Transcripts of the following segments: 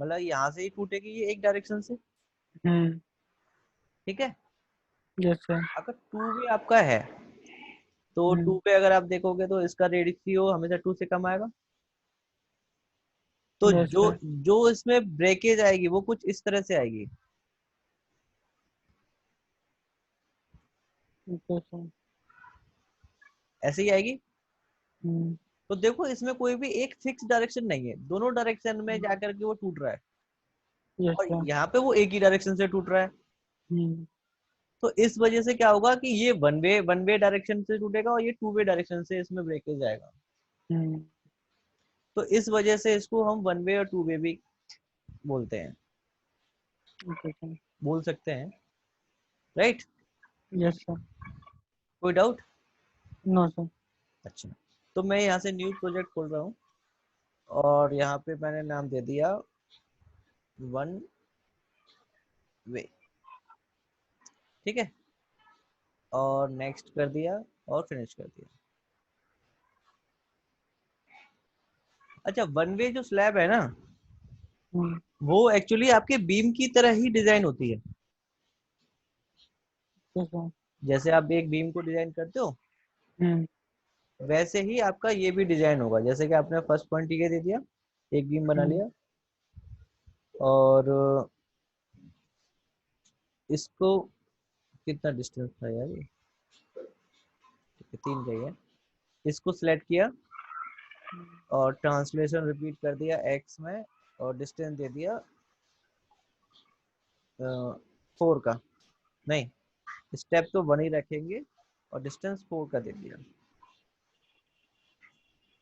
मतलब यहाँ से ही टूटेगी ये एक डायरेक्शन से, ठीक है। जैसे अगर टू वे आपका है तो टू पे अगर आप देखोगे तो इसका रेडियो हमेशा टू से कम आएगा। तो जो जैसे जो इसमें ब्रेकेज आएगी वो कुछ इस तरह से आएगी, जैसे ऐसे ही आएगी। हम्म, तो देखो इसमें कोई भी एक फिक्स डायरेक्शन नहीं है, दोनों डायरेक्शन में जाकर के वो टूट रहा है, और जैसे यहाँ पे वो एक ही डायरेक्शन से टूट रहा है। हम्म, तो इस वजह से क्या होगा कि ये वन वे डायरेक्शन से टूटेगा और ये टू वे डायरेक्शन से इसमें ब्रेकेज आएगा। हम्म, तो इस वजह से इसको हम वन वे और टू वे भी बोलते हैं, जैसे बोल सकते हैं, राइट। जैसे कोई डाउट? No sir. अच्छा, तो मैं यहाँ से न्यू प्रोजेक्ट खोल रहा हूँ और यहाँ पे मैंने नाम दे दिया वन वे, ठीक है, और नेक्स्ट कर दिया और फिनिश कर दिया। अच्छा, वन वे जो स्लैब है ना, हम्म, वो एक्चुअली आपके बीम की तरह ही डिजाइन होती है। जैसे जैसे आप एक बीम को डिजाइन करते हो हम्म, वैसे ही आपका ये भी डिजाइन होगा। जैसे कि आपने फर्स्ट पॉइंट ये दे दिया, एक बीम बना हम्म, लिया, और इसको कितना डिस्टेंस था यार ये, ठीक है, 3 का ही है। इसको सिलेक्ट किया और ट्रांसलेशन रिपीट कर दिया एक्स में, और डिस्टेंस दे दिया 4 का, नहीं, स्टेप तो 1 ही रखेंगे, और डिस्टेंस 4 का दे दिया।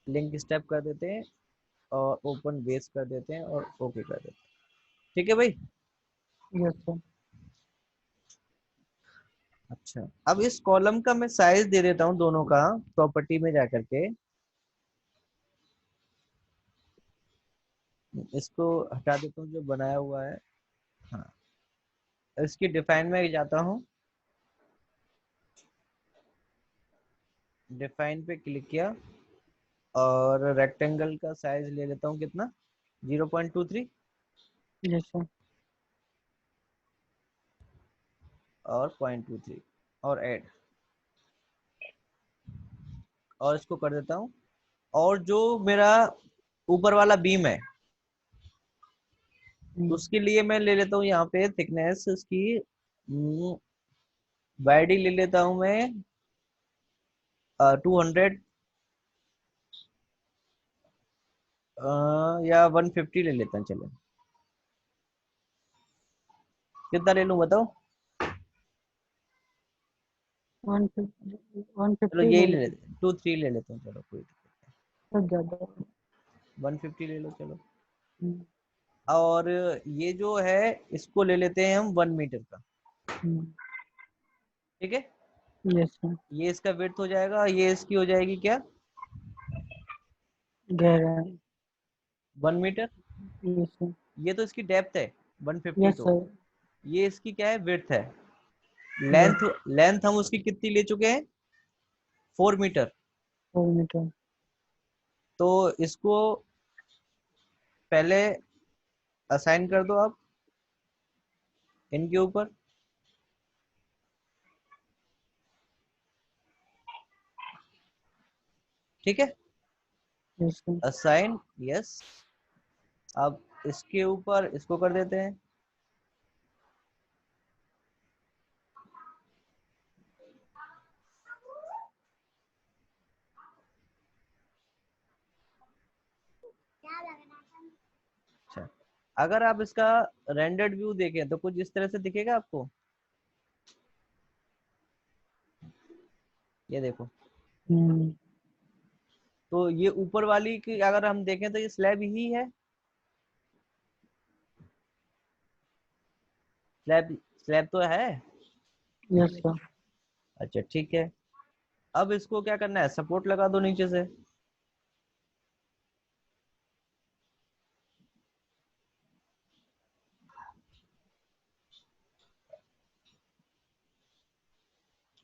लिंक स्टेप कर देते हैं और ओपन बेस कर देते हैं और ओके कर देते हैं, ठीक है भाई। जैसे अच्छा, अब इस कॉलम का मैं साइज दे देता हूँ दोनों का, प्रॉपर्टी में जाकर के इसको हटा देता हूँ जो बनाया हुआ है। हाँ, इसकी डिफाइन में जाता हूँ, डिफाइन पे क्लिक किया और रेक्टेंगल का साइज ले लेता हूँ कितना, 0.23, जैसे और 0.23, और ऐड, और इसको कर देता हूँ। और जो मेरा ऊपर वाला बीम है हम्म, उसके लिए मैं ले लेता हूँ यहाँ पे थिकनेस इसकी, वाईडी ले लेता हूँ मैं 200, या 150 ले लेता हूँ, चलो कितना ले लूँ बताओ। चलो 150 यही ले ले लो। लेते, 2-3 ले लेता हूँ, चलो कोई दिक्कत बहुत ज्यादा। नहीं, 150 ले लो चलो। हम्म, और ये जो है इसको ले लेते हैं हम 1 मीटर का, हम्म, ठीक है। जैसे ये इसका विड्थ हो जाएगा, ये इसकी हो जाएगी क्या, गहराई। 1 मीटर। जैसे ये तो इसकी डेप्थ है 150, यस तो सर। ये इसकी क्या है, विड्थ है। यस लेंथ, लेंथ हम उसकी कितनी ले चुके हैं, 4 मीटर। 4 मीटर। तो इसको पहले असाइन कर दो आप इनके ऊपर, ठीक है, जैसे असाइन, यस। अब इसके ऊपर इसको कर देते हैं, अच्छा। अगर आप इसका रेंडर्ड व्यू देखें तो कुछ इस तरह से दिखेगा आपको, ये देखो। हम्म, तो ये ऊपर वाली की अगर हम देखें तो ये स्लैब ही है, स्लैब, स्लैब तो है। Yes sir. अच्छा ठीक है, अब इसको क्या करना है, सपोर्ट लगा दो नीचे से,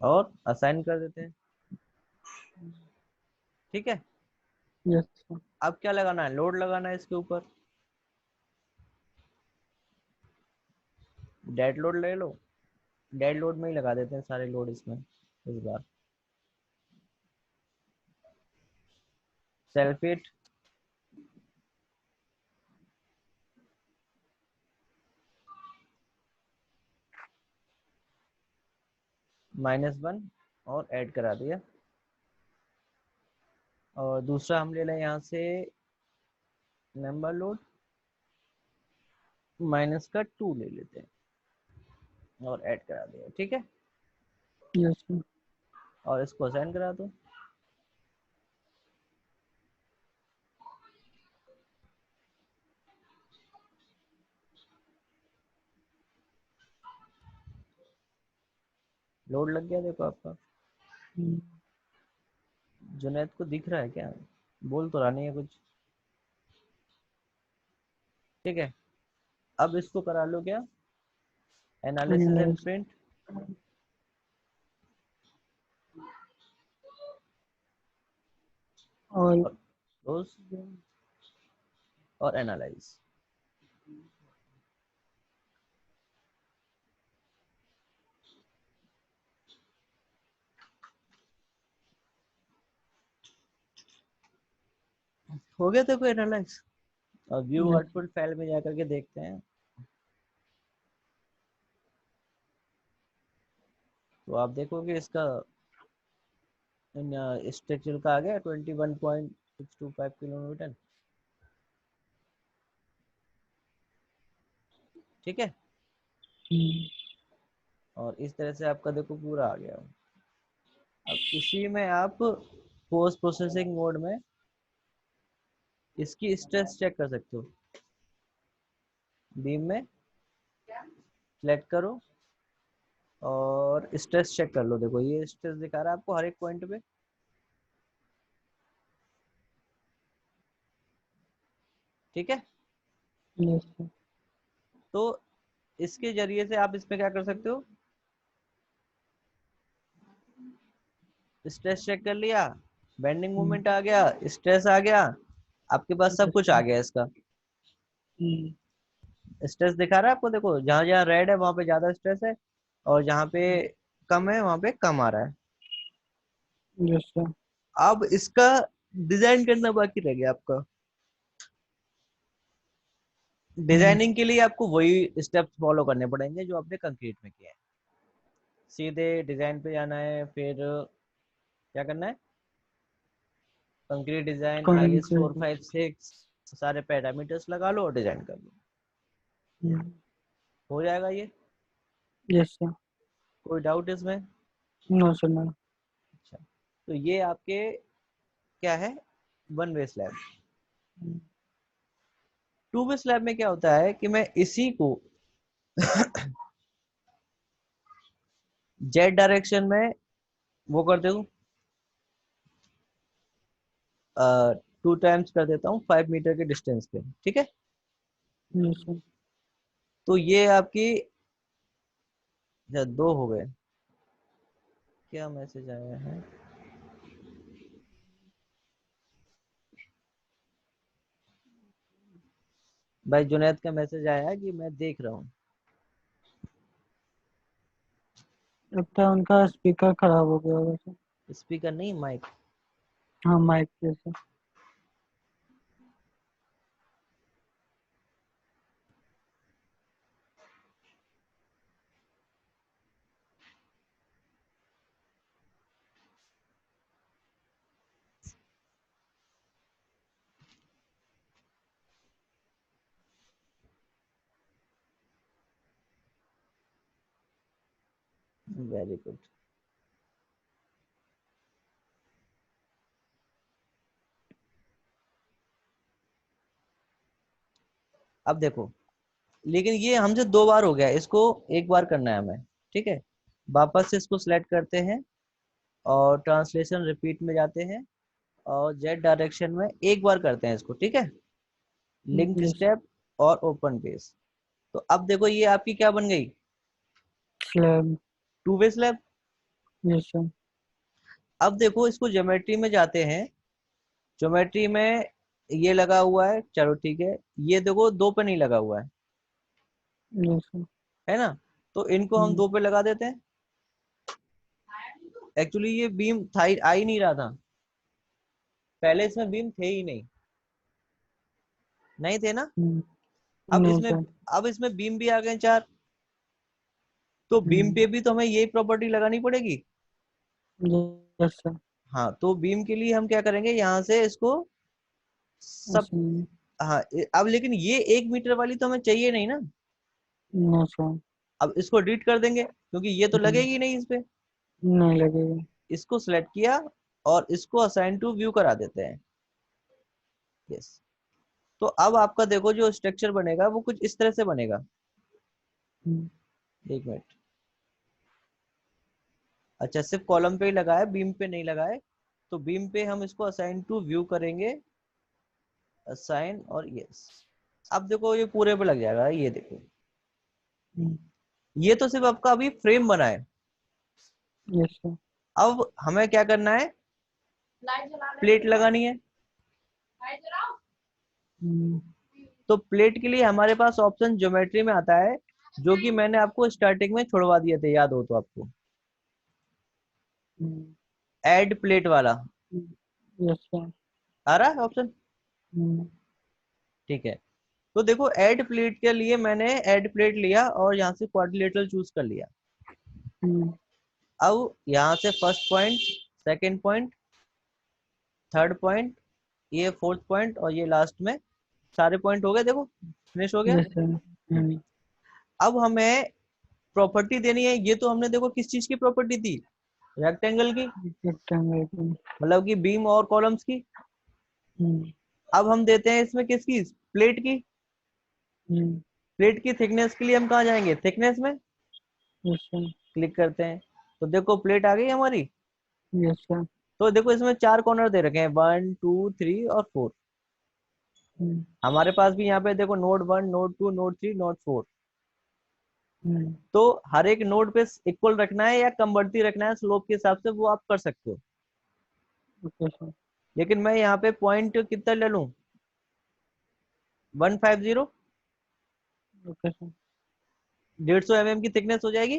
और असाइन कर देते हैं, ठीक है। Yes sir. अब क्या लगाना है, लोड लगाना है इसके ऊपर, डेड लोड ले लो, डेड लोड में ही लगा देते हैं सारे लोड इसमें इस बार। सल्फेट -1 और ऐड करा दिया। और दूसरा हम ले लें यहाँ से नंबर लोड -2 ले लेते हैं और ऐड करा दिया, ठीक है। Yes sir. और इसको असाइन करा दो। लोड लग गया देखो आपका। जुनैद को दिख रहा है क्या? बोल तो रहा नहीं है कुछ। ठीक है, अब इसको करा लो क्या, एनालिसिस एंड एनालाइज प्रिंट। और और क्लोज और एनालाइज। हो गया देखो एनालाइज। और व्यू आउटपुट फाइल में जाकर के देखते हैं। तो आप देखोगे इसका स्ट्रक्चर का आ गया 21.625 किलोमीटर। ठीक है, और इस तरह से आपका देखो पूरा आ गया। अब इसी में आप पोस्ट प्रोसेसिंग मोड में इसकी स्ट्रेस चेक कर सकते हो। बीम में सिलेक्ट करो और स्ट्रेस चेक कर लो। देखो ये स्ट्रेस दिखा रहा है आपको हर एक पॉइंट पे। ठीक है, यस सर। तो इसके जरिए से आप इसमें क्या कर सकते हो, स्ट्रेस चेक कर लिया, बेंडिंग मोमेंट आ गया, स्ट्रेस आ गया, आपके पास सब कुछ आ गया इसका। स्ट्रेस दिखा रहा है आपको, देखो जहां जहां रेड है वहां पे ज्यादा स्ट्रेस है और जहां पे कम है वहां पे कम आ रहा है। Yes sir. अब इसका डिजाइन करना बाकी रह गया आपका। डिजाइनिंग के लिए आपको वही स्टेप्स फॉलो करने पड़ेंगे जो आपने कंक्रीट में किए हैं। सीधे डिजाइन पे जाना है, फिर क्या करना है, कंक्रीट डिजाइन IS कंक्रीट। 456 सारे पैरामीटर्स लगा लो और डिजाइन कर लो। हो जाएगा ये। Yes sir. कोई डाउट इसमें? No sir no. अच्छा, तो ये आपके क्या है, one way slab. Two way slab में क्या होता है कि मैं इसी को जेड डायरेक्शन में वो कर दूं, 2 टाइम्स कर देता हूँ 5 मीटर के डिस्टेंस पे। ठीक है, यस सर। तो ये आपकी दो हो गए। क्या मैसेज आया है? भाई जुनैद का मैसेज आया है कि मैं देख रहा हूँ। लगता है उनका स्पीकर खराब हो गया होगा सर। स्पीकर नहीं, माइक। हाँ माइक जैसे। Very good. अब देखो, लेकिन ये हमसे 2 बार हो गया, इसको एक बार करना है हमें। ठीक है, वापस से इसको सिलेक्ट करते हैं और ट्रांसलेशन रिपीट में जाते हैं और जेड डायरेक्शन में एक बार करते हैं इसको। ठीक है, लिंक यस। स्टेप और ओपन बेस। तो अब देखो ये आपकी क्या बन गई, slab. Two way slab. Yes sir. अब देखो इसको ज्योमेट्री में जाते हैं, ज्योमेट्री में ये लगा हुआ है, चलो ठीक है, ये देखो 2 पे नहीं लगा हुआ है। Yes sir. है ना। तो इनको हम 2 पे लगा देते हैं। एक्चुअली ये बीम था आ ही नहीं रहा था, पहले इसमें बीम थे ही नहीं, नहीं थे ना। अब नहीं इसमें सर। अब इसमें बीम भी आ गए 4, तो बीम पे भी तो हमें यही प्रॉपर्टी लगानी पड़ेगी। Yes sir. हाँ, तो बीम के लिए हम क्या करेंगे, यहाँ से इसको सब। अच्छा। हाँ, अब लेकिन ये 1 मीटर वाली तो हमें चाहिए नहीं ना। No sir. अब इसको डिलीट कर देंगे क्योंकि ये तो लगेगी नहीं इस पे। नहीं लगेगा। इसको सिलेक्ट किया और इसको असाइन टू व्यू करा देते हैं। यस। तो अब आपका देखो जो स्ट्रक्चर बनेगा वो कुछ इस तरह से बनेगा। हम्म, 1 मिनट। अच्छा, सिर्फ कॉलम पे ही लगा है, बीम पे नहीं लगा है। तो बीम पे हम इसको असाइन टू व्यू करेंगे, असाइन और यस। अब देखो ये पूरे पे लग जाएगा, ये देखो। हम्म, ये तो सिर्फ आपका अभी फ्रेम बना है। Yes sir. अब हमें क्या करना है, प्लेट लगानी है। हम्म, तो प्लेट के लिए हमारे पास ऑप्शन ज्योमेट्री में आता है, जो कि मैंने आपको स्टार्टिंग में छोड़वा दिए थे, याद हो तो आपको, हम्म, ऐड प्लेट वाला। Yes sir. आ रहा है ऑप्शन? हम्म, ठीक है। तो देखो ऐड प्लेट के लिए मैंने ऐड प्लेट लिया और यहाँ से क्वाड्रिलेटरल चूज कर लिया। हम्म, अब यहाँ से first point, second point, third point, ये फोर्थ पॉइंट और ये लास्ट में सारे पॉइंट हो गए, देखो फिनिश हो गया। Yes sir. अब हमें प्रॉपर्टी देनी है, ये तो हमने देखो किस चीज की प्रॉपर्टी दी, रेक्टेंगल की, रेक्टेंगल। मतलब कि बीम और कॉलम्स की। हम्म, अब हम देते हैं इसमें किसकी, प्लेट की। हम्म, प्लेट की थिकनेस के लिए हम कहाँ जाएंगे, थिकनेस में यस सर। क्लिक करते हैं। तो देखो प्लेट आ गई हमारी। Yes sir. तो देखो इसमें 4 कॉर्नर दे रखे हैं, 1 2 3 और 4। हम्म, हमारे पास भी यहाँ पे देखो नोड 1 नोड 2 नोड 3 नोड 4। हम्म, तो हर एक नोड पे इक्वल रखना है या कम बढ़ती रखना है स्लोप के हिसाब से, वो आप कर सकते हो। Okay sir. लेकिन मैं यहाँ पे पॉइंट कितना ले लूं, 150, ओके सर। 150 mm की थिकनेस हो जाएगी,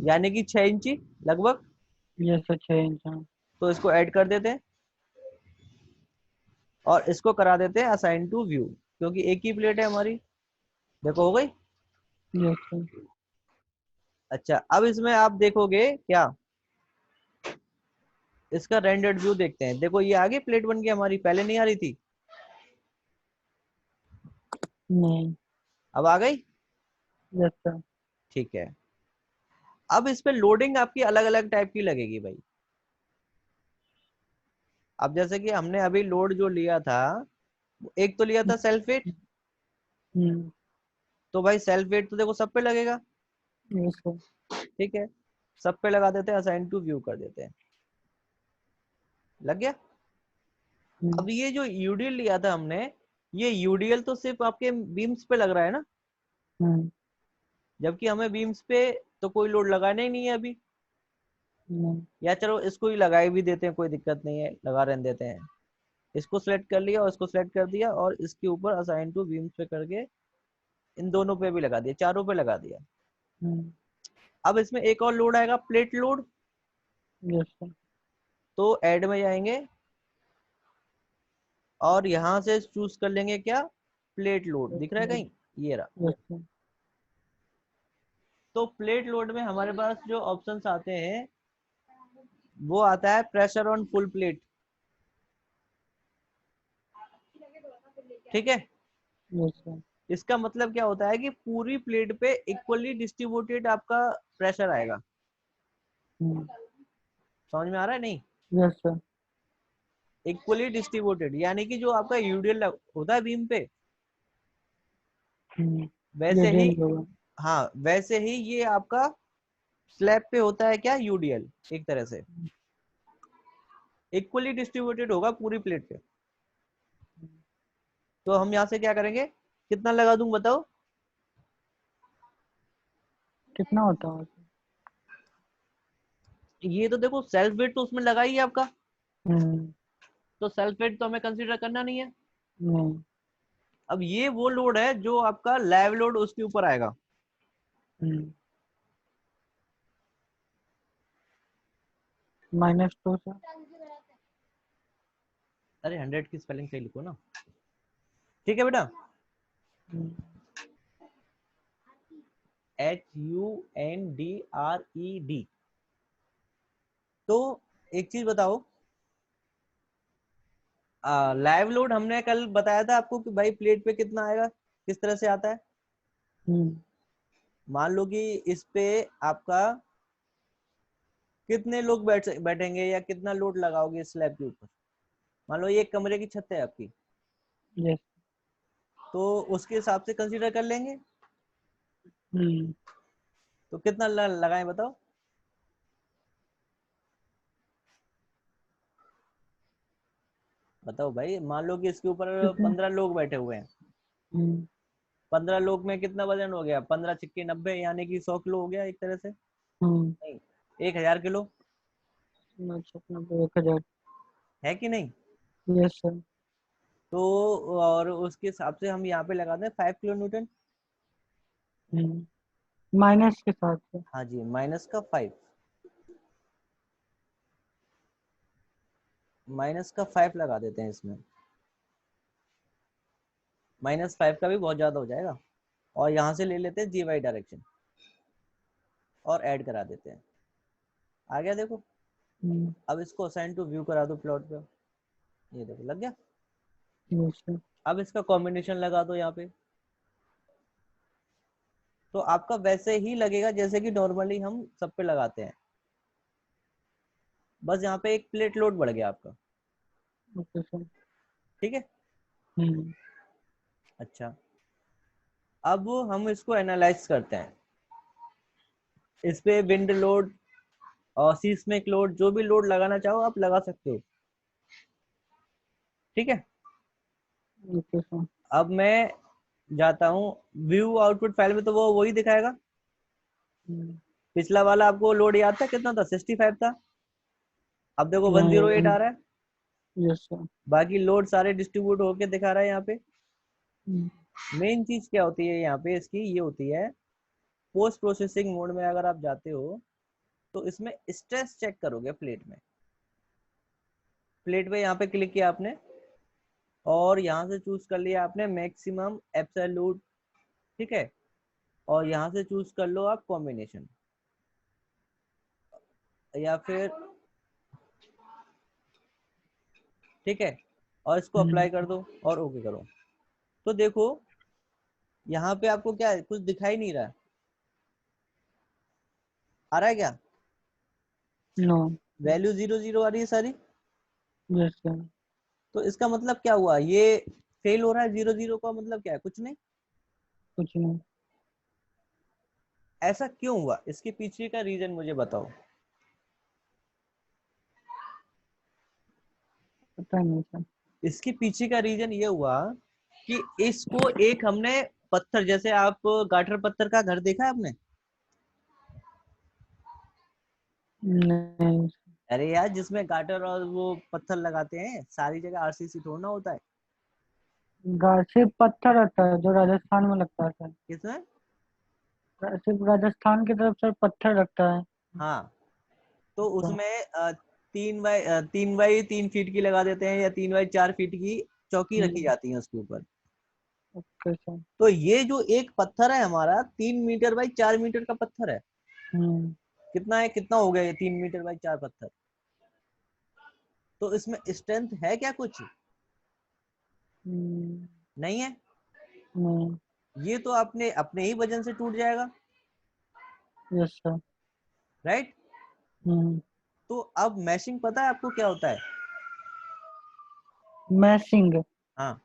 यानी कि 6 इंची लगभग। Yes sir, 6 inch. हाँ। तो इसको ऐड कर देते हैं और इसको करा देते हैं असाइन टू व्यू, क्योंकि एक ही प्लेट है हमारी। देखो हो गई। Yes sir. अच्छा, अब इसमें आप देखोगे क्या, इसका रेंडर्ड व्यू देखते हैं। देखो ये आगे प्लेट बन गई हमारी, पहले नहीं आ रही थी, नहीं। अब आ गई। Yes sir. ठीक है। अब इस पे लोडिंग आपकी अलग अलग टाइप की लगेगी भाई। अब जैसे कि हमने अभी लोड जो लिया था, एक तो लिया था सेल्फ वेट। हम्म, तो भाई सेल्फ वेट तो देखो सब पे लगेगा। Yes sir. ठीक है, सब पे लगा देते हैं, असाइन टू व्यू कर देते हैं, लग गया। हम्म, अब ये जो यूडीएल लिया था हमने, ये यूडीएल तो सिर्फ आपके बीम्स पे लग रहा है ना, हम्म, जबकि हमें बीम्स पे तो कोई लोड लगाना ही नहीं है अभी। नहीं। या चलो इसको ही लगाए भी देते हैं, कोई दिक्कत नहीं है, लगा रहने देते हैं। इसको सिलेक्ट कर लिया और इसको सिलेक्ट कर दिया और इसके ऊपर असाइन टू बीम्स पे करके इन दोनों पे भी लगा दिया, चारों पे लगा दिया। हम्म, अब इसमें एक और लोड आएगा, प्लेट लोड। Yes sir. तो ऐड में जाएंगे और यहां से चूज कर लेंगे क्या, प्लेट लोड, दिख रहा है कहीं, ये रहा। Yes sir. तो प्लेट लोड में हमारे पास जो ऑप्शंस आते हैं वो आता है प्रेशर ऑन फुल प्लेट। ठीक है। Yes sir. इसका मतलब क्या होता है कि पूरी प्लेट पे इक्वली डिस्ट्रीब्यूटेड आपका प्रेशर आएगा। हम्म, समझ में आ रहा है नहीं? Yes sir. इक्वली डिस्ट्रीब्यूटेड यानी कि जो आपका यूडीएल होता है बीम पे, हम्म, ये वैसे ही, डील होगा। हाँ वैसे ही ये आपका स्लैब पे होता है क्या, यूडीएल, एक तरह से इक्वली डिस्ट्रीब्यूटेड होगा पूरी प्लेट पे। तो हम यहाँ से क्या करेंगे, कितना लगा दूं बताओ। कितना होता है? ये तो देखो सेल्फ वेट तो उसमें लगा ही है आपका, हम्म, तो सेल्फ वेट तो हमें कंसीडर करना नहीं है। नहीं। अब ये वो लोड है जो आपका लाइव लोड उसके ऊपर आएगा। -2 सर। अरे 100 की स्पेलिंग सही लिखो ना। ठीक है बेटा, HUNDRED। तो एक चीज बताओ, लाइव लोड हमने कल बताया था आपको कि भाई प्लेट पे कितना आएगा, किस तरह से आता है। मान लो कि इस पे आपका कितने लोग बैठेंगे या कितना लोड लगाओगे स्लैब के ऊपर। मान लो ये एक कमरे की छत है आपकी, यस। तो उसके हिसाब से कंसीडर कर लेंगे। तो कितना लगाएं बताओ। बताओ भाई, मान लो कि इसके ऊपर कितना? 15 लोग बैठे हुए हैं। 15 लोग में कितना वजन हो गया, 15 छिक्के 90, यानी कि 100 किलो हो गया एक तरह से। नहीं, 1000 किलो 1000। है कि नहीं। Yes sir. तो और उसके हिसाब से हम यहाँ पे लगाते हैं 5 किलो न्यूटन। माइनस के साथ से। हाँ जी, -5, -5 लगा देते हैं इसमें। -5 का भी बहुत ज्यादा हो जाएगा। और यहाँ से ले लेते हैं GY डायरेक्शन और ऐड करा देते हैं। आ गया देखो। अब इसको असाइन टू व्यू करा दो प्लॉट पे। ये देखो लग गया। Yes sir. अब इसका कॉम्बिनेशन लगा दो यहाँ पे। तो आपका वैसे ही लगेगा जैसे कि नॉर्मली हम सब पे लगाते हैं, बस यहाँ पे एक प्लेट लोड बढ़ गया आपका। Okay sir. ठीक है। अच्छा, अब हम इसको एनालाइज करते हैं। इस पे विंड लोड और सीस्मिक लोड, जो भी लोड लगाना चाहो आप लगा सकते हो। ठीक है। Okay sir. अब मैं जाता हूँ व्यू आउटपुट फाइल में, तो वो वही दिखाएगा। पिछला वाला आपको लोड याद था कितना था, 65 था। अब देखो 108 आ रहा है। Yes sir. बाकी लोड सारे डिस्ट्रीब्यूट होके दिखा रहा है यहाँ पे। मेन चीज क्या होती है यहाँ पे इसकी, ये होती है पोस्ट प्रोसेसिंग मोड में अगर आप जाते हो तो इसमें स्ट्रेस चेक करोगे प्लेट में। प्लेट पे यहाँ पे क्लिक किया आपने और यहाँ से चूज कर लिया आपने मैक्सिमम एब्सोल्यूट। ठीक है। और यहाँ से चूज कर लो आप कॉम्बिनेशन, या फिर ठीक है, और इसको अप्लाई कर दो और ओके करो। तो देखो यहाँ पे आपको क्या है, कुछ दिखाई नहीं रहा। आ रहा है क्या, नो। वैल्यू 0 0 आ रही है सारी। Yes sir. तो इसका मतलब क्या हुआ, ये फेल हो रहा है। 0 0 का मतलब क्या है, कुछ नहीं। कुछ नहीं। ऐसा क्यों हुआ, इसके पीछे का रीजन मुझे बताओ। पता नहीं सर। इसके पीछे का रीजन ये हुआ कि इसको एक हमने पत्थर, जैसे आप गाटर पत्थर का घर देखा है आपने। नहीं। अरे यार, जिसमें गाटर और वो पत्थर लगाते हैं, सारी जगह RCC थोड़ा होता है। सिर्फ पत्थर रहता है जो राजस्थान में लगता है सर। किसमें। सिर्फ राजस्थान की तरफ सर पत्थर रखता है। हाँ, तो उसमें 3 बाई 3 फीट की लगा देते हैं, या 3 बाई 4 फीट की चौकी रखी जाती है उसके ऊपर। Okay sir. तो ये जो एक पत्थर है हमारा, 3 मीटर बाई 4 मीटर का पत्थर है। कितना है, कितना हो गया ये 3 मीटर बाई 4 पत्थर। तो इसमें स्ट्रेंथ है क्या कुछ, नहीं है। नहीं। ये तो आपने अपने ही वजन से टूट जाएगा, यस सर। राइट। तो अब मैशिंग पता है आपको क्या होता है। मैशिंग। हाँ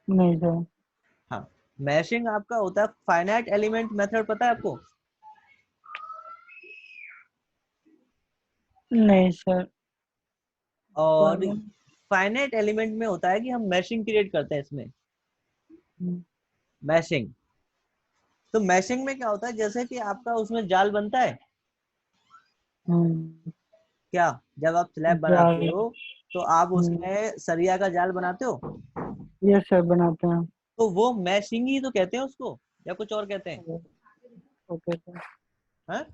नहीं सर। हाँ, मैशिंग आपका होता है फाइनाइट एलिमेंट मेथड, पता है आपको। नहीं सर। और फाइनाइट एलिमेंट में होता है कि हम मैशिंग क्रिएट करते हैं इसमें। मैशिंग, तो मैशिंग में क्या होता है, जैसे कि आपका उसमें जाल बनता है क्या, जब आप स्लैब बनाते जाल। हो तो आप उसमें सरिया का जाल बनाते हो। यस सर, बनाते हैं। तो वो मैशिंग ही तो कहते हैं उसको, या कुछ और कहते हैं? Okay sir. हाँ।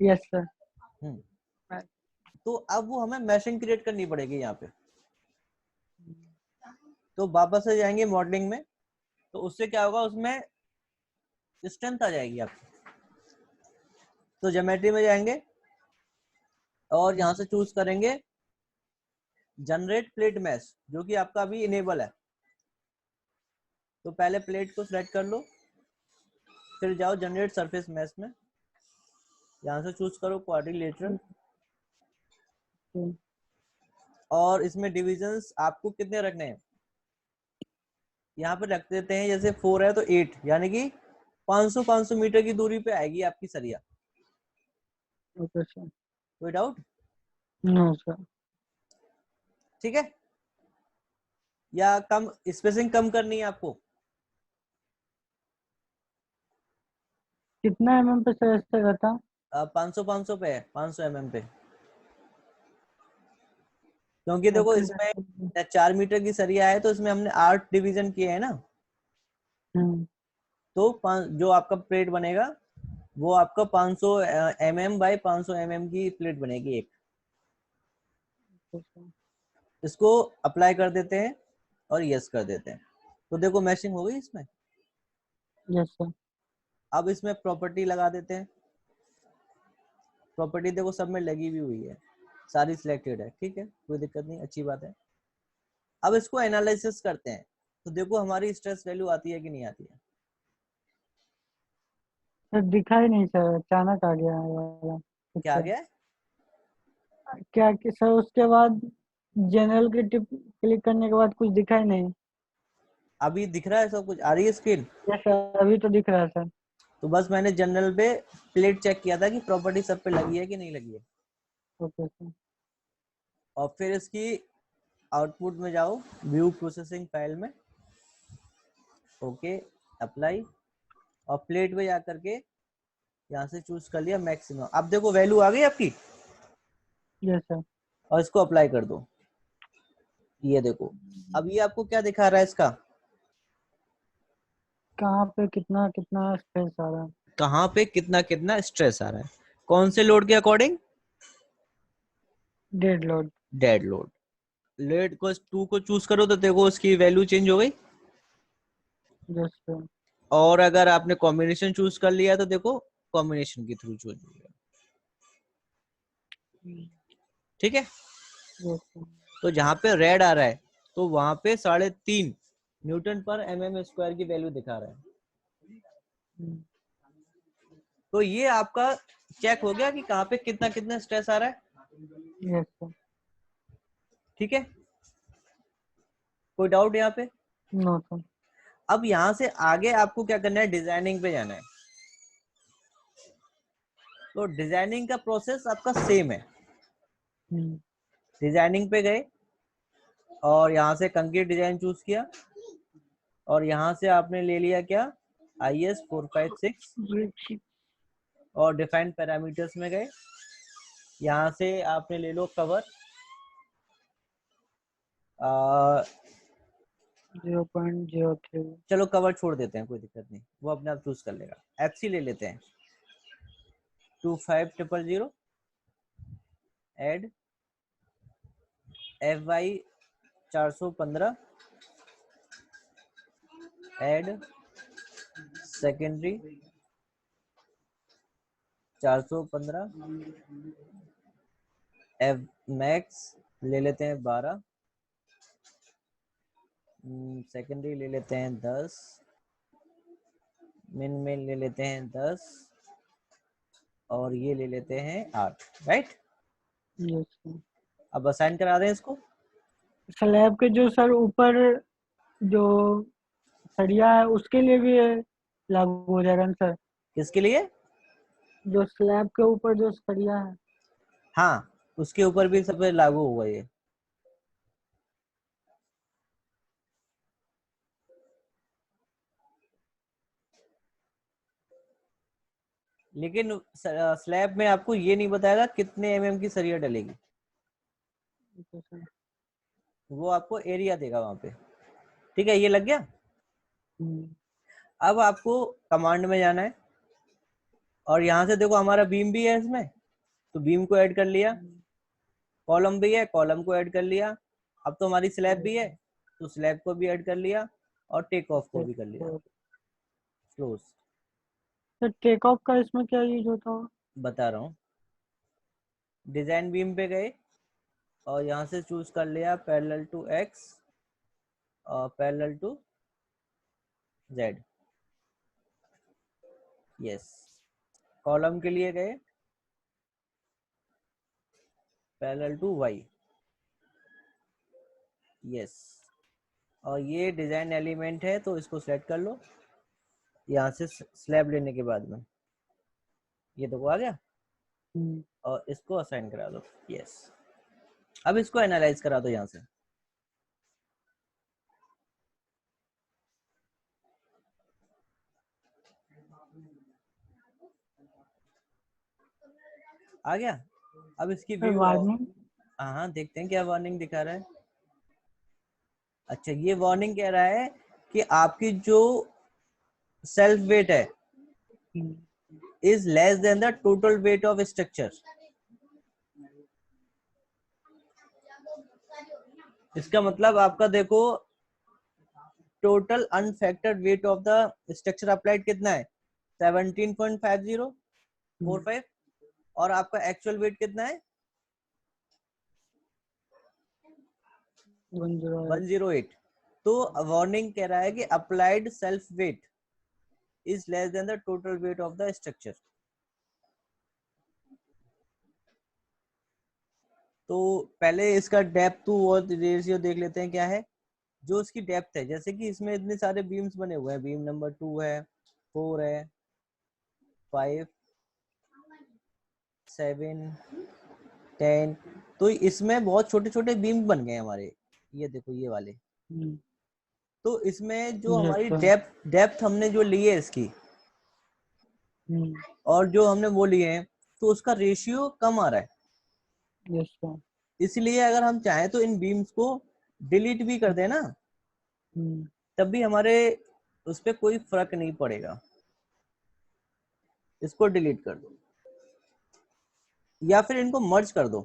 Yes sir. हम्म। तो अब वो हमें मैशिंग क्रिएट करनी पड़ेगी यहाँ पे। तो वापस से जाएंगे मॉडलिंग में, तो उससे क्या होगा, उसमें स्ट्रेंथ आ जाएगी आपकी। तो ज्योमेट्री में जाएंगे और यहाँ से चूज करेंगे जनरेट प्लेट मैश, जो कि आपका अभी इनेबल है। तो पहले प्लेट को सिलेक्ट कर लो, फिर जाओ जनरेट सरफेस मैश में, यहाँ से चूज करो क्वाड्रिलेटरल, और इसमें डिविजन्स आपको कितने रखने हैं, यहाँ पे रख देते हैं जैसे 4 है तो 8, यानी कि 500 मीटर की दूरी पे आएगी आपकी सरिया। Okay sir. कोई डाउट? No sir. ठीक है, या कम स्पेसिंग कम करनी है आपको? कितना पे सर ऐसा रहता? 500 पे है, 500 पे, क्योंकि देखो ओके इसमें सर। 4 मीटर की सरिया है, तो इसमें हमने 8 डिवीजन किए हैं ना। तो जो आपका प्लेट बनेगा वो आपका 500 बाई 500 की प्लेट बनेगी एक। इसको अप्लाई कर देते हैं और यस कर देते हैं, तो देखो मैशिंग हो गई इसमें। Yes sir. अब इसमें प्रॉपर्टी लगा देते हैं। प्रॉपर्टी देखो सब में लगी भी हुई है, सारी सिलेक्टेड है, ठीक है, कोई दिक्कत नहीं, अच्छी बात है। अब इसको एनालिसिस करते हैं, तो देखो हमारी स्ट्रेस वैल्यू आती है कि नहीं आती है। सर दिखा ही नहीं सर, अचानक आ गया ये वाला क्या आ पिक्चर। गया है? क्या कि सर उसके बाद जनरल की टिप क्लिक करने के बाद कुछ दिखा ही नहीं। अभी दिख रहा है सब कुछ, आ रही है स्क्रीन? यस सर, अभी तो दिख रहा है सर। तो बस मैंने जनरल पे प्लेट चेक किया था कि प्रॉपर्टी सब पे लगी है कि नहीं लगी है। Okay sir. और फिर इसकी आउटपुट में जाओ, व्यू प्रोसेसिंग फाइल में, ओके, अप्लाई, और प्लेट पे जा करके यहाँ से चूज कर लिया मैक्सिमम। अब देखो वैल्यू आ गई आपकी, यस सर। और इसको अप्लाई कर दो। ये देखो, अब ये आपको क्या दिखा रहा है इसका, कहाँ पे कितना कितना स्पेस आ रहा है? कहाँ पे कितना कितना स्ट्रेस आ रहा है, कौन से लोड के according? Dead load. Dead load. Let को 2 को चूज करो तो देखो उसकी वैल्यू चेंज हो गई। Yes sir. और अगर आपने कॉम्बिनेशन चूज कर लिया तो देखो कॉम्बिनेशन के थ्रू चूज हो गया। ठीक है, यस सर। तो जहां पे रेड आ रहा है तो वहां पे 3.5 न्यूटन पर mm² की वैल्यू दिखा रहा है। तो ये आपका चेक हो गया कि कहाँ पे कितना कितना स्ट्रेस आ रहा है। Yes sir. ठीक है, कोई डाउट यहाँ पे? No sir. अब यहाँ से आगे आपको क्या करना है, डिजाइनिंग पे जाना है। तो डिजाइनिंग का प्रोसेस आपका सेम है। डिजाइनिंग पे गए और यहाँ से कंक्रीट डिजाइन चूज किया, और यहाँ से आपने ले लिया क्या, IS 456, और डिफाइंड पैरामीटर्स में गए। यहाँ से आपने ले लो कवर 0.03। चलो कवर छोड़ देते हैं, कोई दिक्कत नहीं, वो अपने आप चूज कर लेगा। FC ले लेते हैं 25000, add FY 415, add secondary 415, F max ले लेते हैं 12, सेकेंडरी ले लेते हैं 10, मिन में ले लेते हैं 10, और ये ले लेते हैं 8, राइट। Yes sir. अब असाइन करा दें इसको। स्लैब के जो सर ऊपर जो सरिया है उसके लिए भी लागू हो जाएगा ना सर? किसके लिए? जो स्लैब के ऊपर जो सरिया है। हाँ, उसके ऊपर भी सब पे लागू होगा ये। लेकिन स्लैब में आपको ये नहीं बताएगा कितने की सरिया डलेगी, ओके सर। वो आपको एरिया देगा वहां पे। ठीक है, ये लग गया। हम्म, अब आपको कमांड में जाना है और यहाँ से देखो हमारा बीम भी है इसमें, तो बीम को ऐड कर लिया, कॉलम भी है, कॉलम को ऐड कर लिया। अब तो हमारी स्लैब भी है, तो स्लैब को भी ऐड कर लिया और टेक ऑफ को भी कर लिया। क्लोज। तो टेक ऑफ का इसमें क्या यूज होता है? बता रहा हूँ, डिजाइन बीम पे गए और यहाँ से चूज कर लिया पैरेलल टू एक्स और parallel to Z. Yes. Column के लिए गए पैरेलल टू वाई। यस। और ये डिजाइन एलिमेंट है तो इसको सेलेक्ट कर लो यहाँ से स्लैब लेने के बाद में। ये देखो आ गया और इसको असाइन करा दो। यस। अब इसको एनालाइज करा दो यहाँ से। आ गया। अब इसकी व्यू। वार्निंग। हाँ देखते हैं क्या वार्निंग दिखा रहा है। अच्छा, ये वार्निंग कह रहा है कि आपकी जो सेल्फ वेट है is less than the total weight of structure. इसका मतलब आपका देखो total unfactored weight of the structure applied कितना है 17.5045 और आपका एक्चुअल वेट कितना है 108। तो वार्निंग कह रहा है कि applied self weight is less than the total weight of the structure. तो पहले इसका डेप्थ टू और रेशियो देख लेते हैं क्या है। जो इसकी डेप्थ है, जैसे कि इसमें इतने सारे बीम्स बने हुए हैं, बीम नंबर 2 है, 4 है, 5, 7, 10। तो इसमें बहुत छोटे छोटे बीम बन गए हमारे। ये देखो ये वाले। तो इसमें जो हमारी डेप्थ हमने जो ली है इसकी और जो हमने वो लिए हैं तो उसका रेशियो कम आ रहा है। इसलिए अगर हम चाहें तो इन बीम्स को डिलीट भी कर देना, तब भी हमारे उस पर कोई फर्क नहीं पड़ेगा। इसको डिलीट कर दो या फिर इनको मर्ज कर दो।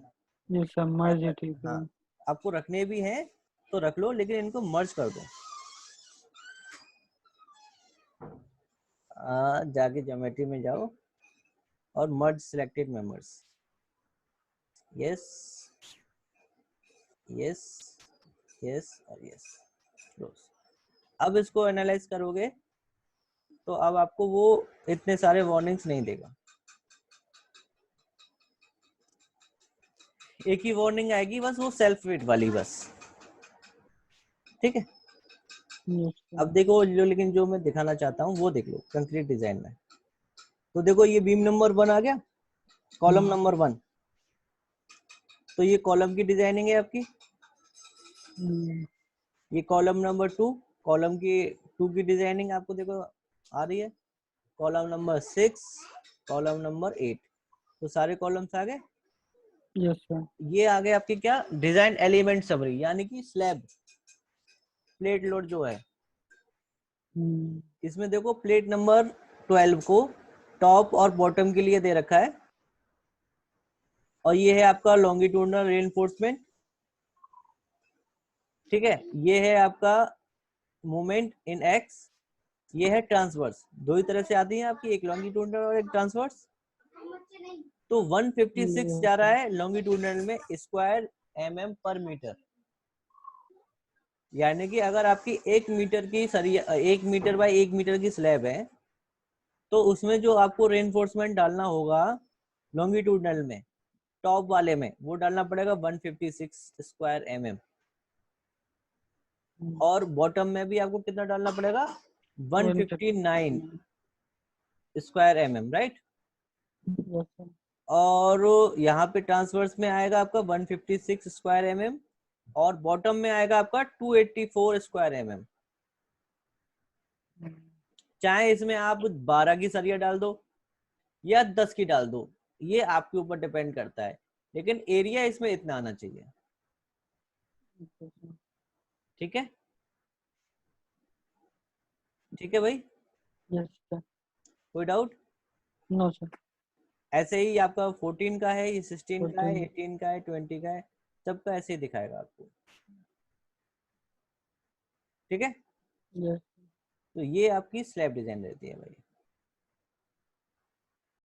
मर्ज है, ठीक है। हाँ, आपको रखने भी हैं तो रख लो, लेकिन इनको मर्ज कर दो। जाके ज्योमेट्री में जाओ और merge selected members. Yes, yes, yes और यस। क्लोज। अब इसको एनालाइज करोगे तो अब आपको वो इतने सारे वार्निंग्स नहीं देगा। एक ही वार्निंग आएगी बस, वो सेल्फ वेट वाली बस। ठीक है। अब देखो जो, लेकिन जो मैं दिखाना चाहता हूँ वो देख लो कंक्रीट डिजाइन में। तो देखो ये बीम नंबर 1 आ गया, कॉलम नंबर 1। तो ये कॉलम की डिजाइनिंग है आपकी। ये कॉलम नंबर 2, कॉलम की 2 की डिजाइनिंग आपको देखो आ रही है। Column number 6, column number 8। तो सारे कॉलम्स आ गए। ये आ गए आपके क्या डिजाइन एलिमेंट समरी, यानी कि स्लैब प्लेट लोड जो है। इसमें देखो प्लेट नंबर 12 को टॉप और बॉटम के लिए दे रखा है और ये है आपका लॉन्गिट्यूडनल रेनफोर्समेंट। ठीक है, ये है आपका मूवमेंट इन एक्स, ये है ट्रांसवर्स। दो ही तरह से आती है आपकी, एक लॉन्गिट्यूडनल और एक ट्रांसवर्स। तो 156 जा रहा है लॉन्गिट्यूडनल में स्क्वायर mm पर मीटर। यानी कि अगर आपकी 1 मीटर की सरिया 1 मीटर बाय 1 मीटर की स्लैब है तो उसमें जो आपको रेनफोर्समेंट डालना होगा लॉन्गिट्यूडनल में टॉप वाले में वो डालना पड़ेगा 156 स्क्वायर mm। और बॉटम में भी आपको कितना डालना पड़ेगा 159 स्क्वायर mm, राइट। और यहाँ पे ट्रांसवर्स में आएगा आपका 156 स्क्वायर mm और बॉटम में आएगा आपका 284 स्क्वायर mm। चाहे इसमें आप 12 की सरिया डाल दो या 10 की डाल दो, ये आपके ऊपर डिपेंड करता है, लेकिन एरिया इसमें इतना आना चाहिए। ठीक है। ठीक है भाई, यस सर। कोई डाउट? No sir. ऐसे ही आपका 14 का है, ये 16 का है, 14। 18 का है, 20 का है, सबका ऐसे ही दिखाएगा आपको। ठीक है, यस। तो ये आपकी स्लैब डिजाइन रहती है भाई।